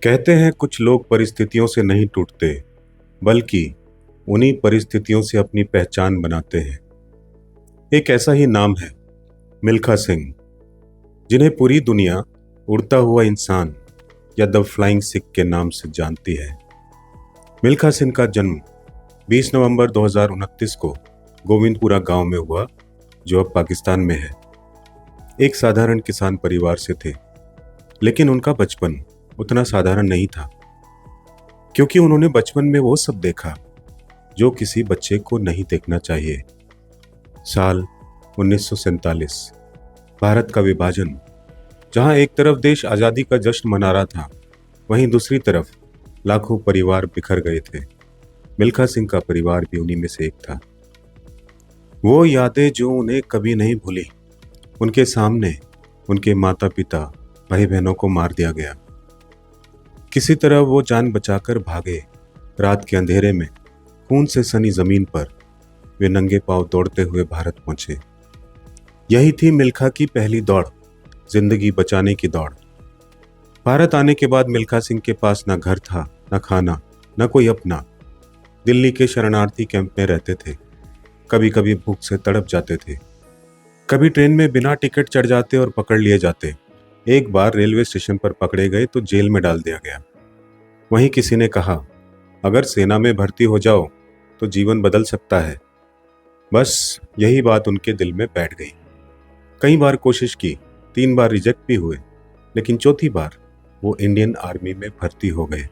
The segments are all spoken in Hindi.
कहते हैं कुछ लोग परिस्थितियों से नहीं टूटते, बल्कि उन्हीं परिस्थितियों से अपनी पहचान बनाते हैं। एक ऐसा ही नाम है मिल्खा सिंह, जिन्हें पूरी दुनिया उड़ता हुआ इंसान या द फ्लाइंग सिख के नाम से जानती है। मिल्खा सिंह का जन्म 20 नवंबर 2029 को गोविंदपुरा गांव में हुआ, जो अब पाकिस्तान में है। एक साधारण किसान परिवार से थे, लेकिन उनका बचपन उतना साधारण नहीं था, क्योंकि उन्होंने बचपन में वो सब देखा जो किसी बच्चे को नहीं देखना चाहिए। साल 1947, भारत का विभाजन, जहां एक तरफ देश आज़ादी का जश्न मना रहा था, वहीं दूसरी तरफ लाखों परिवार बिखर गए थे। मिल्खा सिंह का परिवार भी उन्हीं में से एक था। वो यादें जो उन्हें कभी नहीं भूली। उनके सामने उनके माता पिता, भाई बहनों को मार दिया गया। किसी तरह वो जान बचाकर भागे। रात के अंधेरे में खून से सनी जमीन पर वे नंगे पांव दौड़ते हुए भारत पहुंचे। यही थी मिल्खा की पहली दौड़, जिंदगी बचाने की दौड़। भारत आने के बाद मिल्खा सिंह के पास न घर था, न खाना, न कोई अपना। दिल्ली के शरणार्थी कैंप में रहते थे। कभी कभी भूख से तड़प जाते थे, कभी ट्रेन में बिना टिकट चढ़ जाते और पकड़ लिए जाते। एक बार रेलवे स्टेशन पर पकड़े गए तो जेल में डाल दिया गया। वहीं किसी ने कहा, अगर सेना में भर्ती हो जाओ तो जीवन बदल सकता है। बस यही बात उनके दिल में बैठ गई। कई बार कोशिश की, 3 बार रिजेक्ट भी हुए, लेकिन चौथी बार वो इंडियन आर्मी में भर्ती हो गए।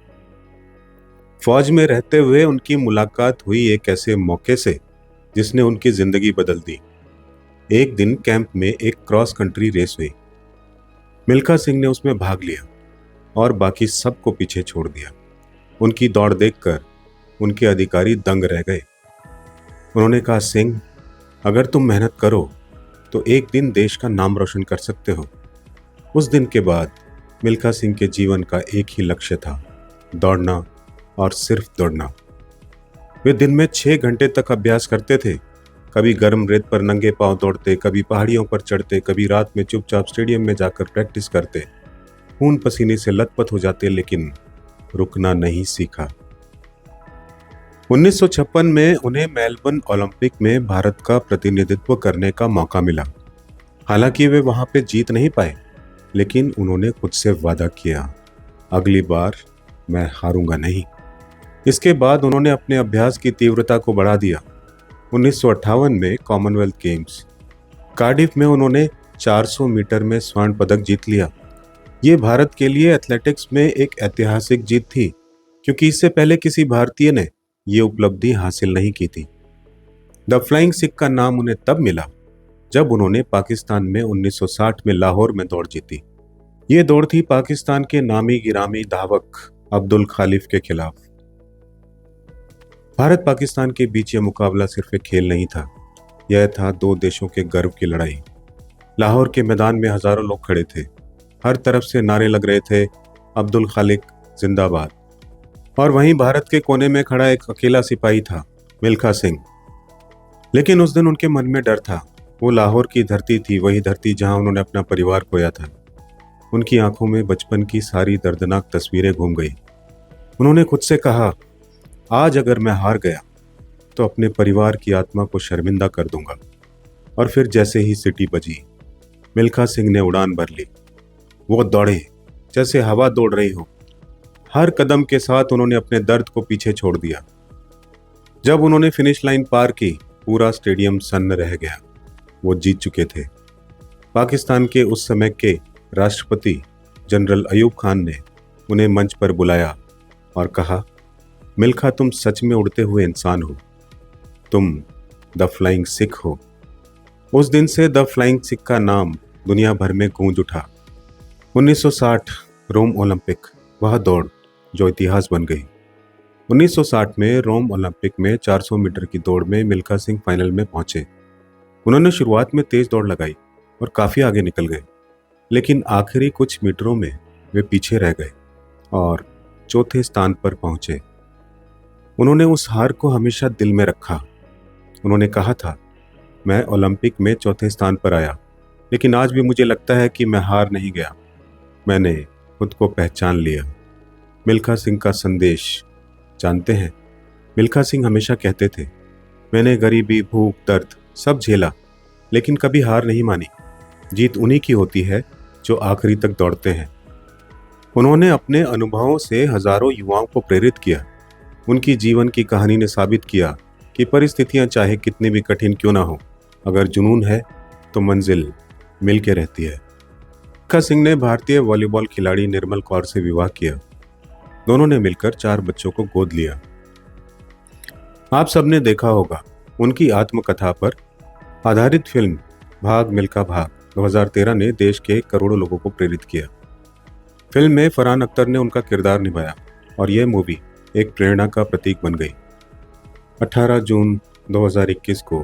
फौज में रहते हुए उनकी मुलाकात हुई एक ऐसे मौके से जिसने उनकी जिंदगी बदल दी। एक दिन कैंप में एक क्रॉस कंट्री रेस हुई। मिल्खा सिंह ने उसमें भाग लिया और बाकी सबको पीछे छोड़ दिया। उनकी दौड़ देखकर उनके अधिकारी दंग रह गए। उन्होंने कहा, सिंह, अगर तुम मेहनत करो तो एक दिन देश का नाम रोशन कर सकते हो। उस दिन के बाद मिल्खा सिंह के जीवन का एक ही लक्ष्य था, दौड़ना और सिर्फ दौड़ना। वे दिन में 6 घंटे तक अभ्यास करते थे। कभी गर्म रेत पर नंगे पांव दौड़ते, कभी पहाड़ियों पर चढ़ते, कभी रात में चुपचाप स्टेडियम में जाकर प्रैक्टिस करते। खून पसीने से लथपथ हो जाते, लेकिन रुकना नहीं सीखा। 1956 में उन्हें मेलबर्न ओलंपिक में भारत का प्रतिनिधित्व करने का मौका मिला। हालांकि वे वहां पे जीत नहीं पाए, लेकिन उन्होंने खुद से वादा किया, अगली बार मैं हारूंगा नहीं। इसके बाद उन्होंने अपने अभ्यास की तीव्रता को बढ़ा दिया। 1958 में कॉमनवेल्थ गेम्स कार्डिफ में उन्होंने 400 मीटर में स्वर्ण पदक जीत लिया। ये भारत के लिए एथलेटिक्स में एक ऐतिहासिक जीत थी, क्योंकि इससे पहले किसी भारतीय ने ये उपलब्धि हासिल नहीं की थी। द फ्लाइंग सिख का नाम उन्हें तब मिला जब उन्होंने पाकिस्तान में 1960 में लाहौर में दौड़ जीती। ये दौड़ थी पाकिस्तान के नामी गिरामी धावक अब्दुल खालिफ के खिलाफ। भारत पाकिस्तान के बीच यह मुकाबला सिर्फ एक खेल नहीं था, यह था 2 देशों के गर्व की लड़ाई। लाहौर के मैदान में हजारों लोग खड़े थे। हर तरफ से नारे लग रहे थे, अब्दुल खालिक जिंदाबाद। और वहीं भारत के कोने में खड़ा एक अकेला सिपाही था, मिल्खा सिंह। लेकिन उस दिन उनके मन में डर था। वो लाहौर की धरती थी, वही धरती जहां उन्होंने अपना परिवार खोया था। उनकी आंखों में बचपन की सारी दर्दनाक तस्वीरें घूम गई। उन्होंने खुद से कहा, आज अगर मैं हार गया तो अपने परिवार की आत्मा को शर्मिंदा कर दूंगा। और फिर जैसे ही सीटी बजी, मिल्खा सिंह ने उड़ान भर ली। वो दौड़े जैसे हवा दौड़ रही हो। हर कदम के साथ उन्होंने अपने दर्द को पीछे छोड़ दिया। जब उन्होंने फिनिश लाइन पार की, पूरा स्टेडियम सन्न रह गया। वो जीत चुके थे। पाकिस्तान के उस समय के राष्ट्रपति जनरल अयूब खान ने उन्हें मंच पर बुलाया और कहा, मिल्खा, तुम सच में उड़ते हुए इंसान हो। तुम द फ्लाइंग सिख हो। उस दिन से द फ्लाइंग सिख का नाम दुनिया भर में गूंज उठा। 1960 रोम ओलंपिक, वह दौड़ जो इतिहास बन गई। 1960 में रोम ओलंपिक में 400 मीटर की दौड़ में मिल्खा सिंह फाइनल में पहुंचे। उन्होंने शुरुआत में तेज दौड़ लगाई और काफ़ी आगे निकल गए, लेकिन आखिरी कुछ मीटरों में वे पीछे रह गए और चौथे स्थान पर पहुंचे। उन्होंने उस हार को हमेशा दिल में रखा। उन्होंने कहा था, मैं ओलंपिक में चौथे स्थान पर आया, लेकिन आज भी मुझे लगता है कि मैं हार नहीं गया। मैंने खुद को पहचान लिया। मिल्खा सिंह का संदेश जानते हैं? मिल्खा सिंह हमेशा कहते थे, मैंने गरीबी, भूख, दर्द सब झेला, लेकिन कभी हार नहीं मानी। जीत उन्हीं की होती है जो आखिरी तक दौड़ते हैं। उन्होंने अपने अनुभवों से हजारों युवाओं को प्रेरित किया। उनकी जीवन की कहानी ने साबित किया कि परिस्थितियां चाहे कितनी भी कठिन क्यों ना हो, अगर जुनून है तो मंजिल मिल के रहती है। मिल्खा सिंह ने भारतीय वॉलीबॉल खिलाड़ी निर्मल कौर से विवाह किया। दोनों ने मिलकर 4 बच्चों को गोद लिया। आप सबने देखा होगा, उनकी आत्मकथा पर आधारित फिल्म भाग मिल्खा भाग 2013 ने देश के करोड़ों लोगों को प्रेरित किया। फिल्म में फरहान अख्तर ने उनका किरदार निभाया और यह मूवी एक प्रेरणा का प्रतीक बन गई। 18 जून 2021 को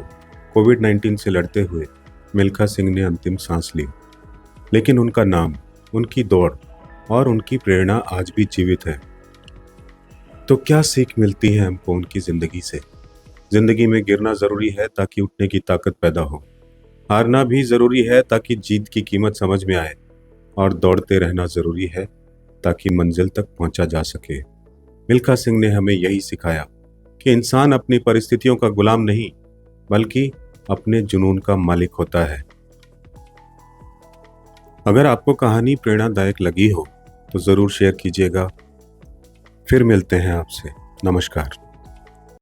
कोविड-19 से लड़ते हुए मिल्खा सिंह ने अंतिम सांस ली, लेकिन उनका नाम, उनकी दौड़ और उनकी प्रेरणा आज भी जीवित है। तो क्या सीख मिलती है हमको उनकी जिंदगी से? जिंदगी में गिरना जरूरी है ताकि उठने की ताकत पैदा हो। हारना भी जरूरी है ताकि जीत की कीमत समझ में आए, और दौड़ते रहना जरूरी है ताकि मंजिल तक पहुंचा जा सके। मिल्खा सिंह ने हमें यही सिखाया कि इंसान अपनी परिस्थितियों का गुलाम नहीं, बल्कि अपने जुनून का मालिक होता है। अगर आपको कहानी प्रेरणादायक लगी हो तो जरूर शेयर कीजिएगा। फिर मिलते हैं आपसे। नमस्कार।